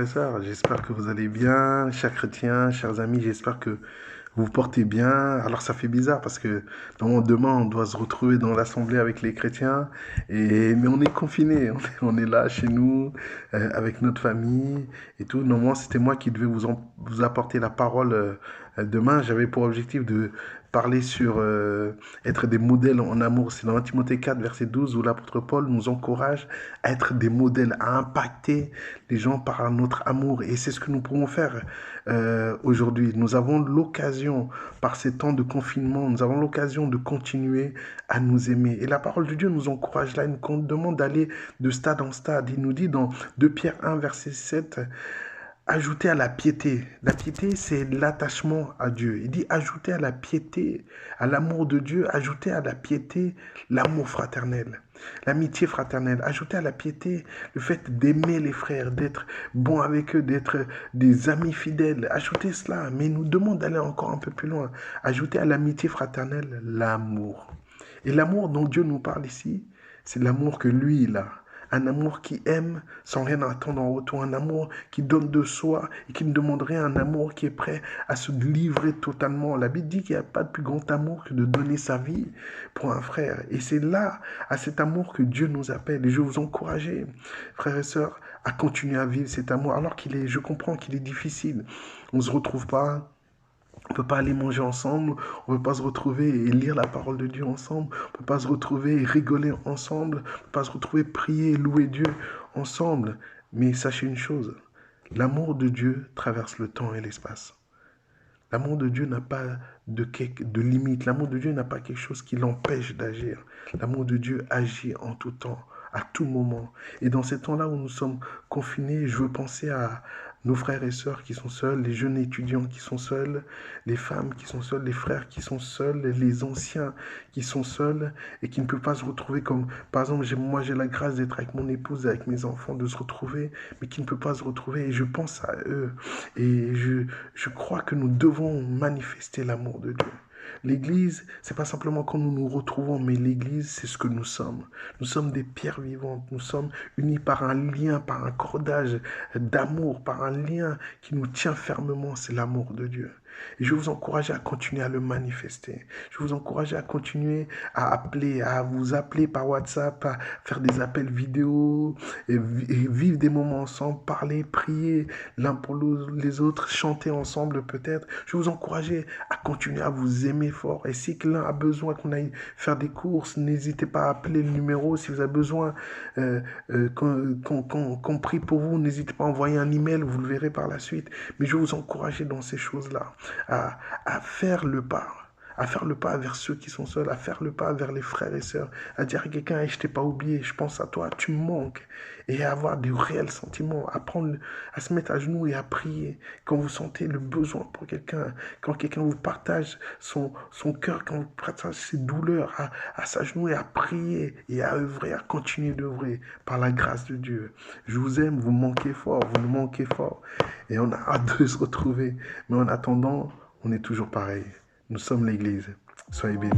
et sœurs, j'espère que vous allez bien, chers chrétiens, chers amis, j'espère que vous vous portez bien. Alors ça fait bizarre parce que normalement demain on doit se retrouver dans l'assemblée avec les chrétiens, mais on est confinés, on est là chez nous avec notre famille et tout. Normalement c'était moi qui devais vous apporter la parole demain. J'avais pour objectif de parler sur être des modèles en amour. C'est dans 1 Timothée 4, verset 12, où l'apôtre Paul nous encourage à être des modèles, à impacter les gens par notre amour. Et c'est ce que nous pouvons faire aujourd'hui. Nous avons l'occasion, par ces temps de confinement, nous avons l'occasion de continuer à nous aimer. Et la parole de Dieu nous encourage là, il nous demande d'aller de stade en stade. Il nous dit dans 2 Pierre 1, verset 7, ajouter à la piété. La piété, c'est l'attachement à Dieu. Il dit ajouter à la piété, à l'amour de Dieu, ajouter à la piété l'amour fraternel, l'amitié fraternelle. Ajouter à la piété le fait d'aimer les frères, d'être bon avec eux, d'être des amis fidèles. Ajouter cela, mais il nous demande d'aller encore un peu plus loin. Ajouter à l'amitié fraternelle l'amour. Et l'amour dont Dieu nous parle ici, c'est l'amour que lui, il a. Un amour qui aime sans rien attendre en retour. Un amour qui donne de soi et qui ne demande rien. Un amour qui est prêt à se livrer totalement. La Bible dit qu'il n'y a pas de plus grand amour que de donner sa vie pour un frère. Et c'est là, à cet amour que Dieu nous appelle. Et je veux vous encourager, frères et sœurs, à continuer à vivre cet amour. Alors je comprends qu'il est difficile. On ne se retrouve pas. On ne peut pas aller manger ensemble, on ne peut pas se retrouver et lire la parole de Dieu ensemble, on ne peut pas se retrouver et rigoler ensemble, on ne peut pas se retrouver prier et louer Dieu ensemble. Mais sachez une chose, l'amour de Dieu traverse le temps et l'espace. L'amour de Dieu n'a pas de limite, l'amour de Dieu n'a pas quelque chose qui l'empêche d'agir. L'amour de Dieu agit en tout temps, à tout moment. Et dans ces temps-là où nous sommes confinés, je veux penser à nos frères et sœurs qui sont seuls, les jeunes étudiants qui sont seuls, les femmes qui sont seules, les frères qui sont seuls, les anciens qui sont seuls et qui ne peuvent pas se retrouver comme, par exemple, moi j'ai la grâce d'être avec mon épouse, avec mes enfants, de se retrouver, mais qui ne peuvent pas se retrouver et je pense à eux et je crois que nous devons manifester l'amour de Dieu. L'Église, c'est pas simplement quand nous nous retrouvons, mais l'Église, c'est ce que nous sommes. Nous sommes des pierres vivantes. Nous sommes unis par un lien, par un cordage d'amour, par un lien qui nous tient fermement. C'est l'amour de Dieu. Et je vais vous encourager à continuer à le manifester. Je vais vous encourager à continuer à vous appeler par WhatsApp, à faire des appels vidéo, et vivre des moments ensemble, parler, prier l'un pour les autres, chanter ensemble peut-être. Je vais vous encourager à continuer à vous aimer fort. Et si l'un a besoin qu'on aille faire des courses, n'hésitez pas à appeler le numéro. Si vous avez besoin qu'on prie pour vous, n'hésitez pas à envoyer un email, vous le verrez par la suite. Mais je vais vous encourager dans ces choses-là, à faire le pas. À faire le pas vers ceux qui sont seuls, à faire le pas vers les frères et sœurs, à dire à quelqu'un, hey, je t'ai pas oublié, je pense à toi, tu me manques, et à avoir des réels sentiments, à se mettre à genoux et à prier quand vous sentez le besoin pour quelqu'un, quand quelqu'un vous partage son cœur, quand vous partagez ses douleurs, à s'agenouiller, à prier et à œuvrer, à continuer d'œuvrer par la grâce de Dieu. Je vous aime, vous manquez fort, vous nous manquez fort, et on a hâte de se retrouver, mais en attendant, on est toujours pareil. Nous sommes l'Église. Soyez bénis.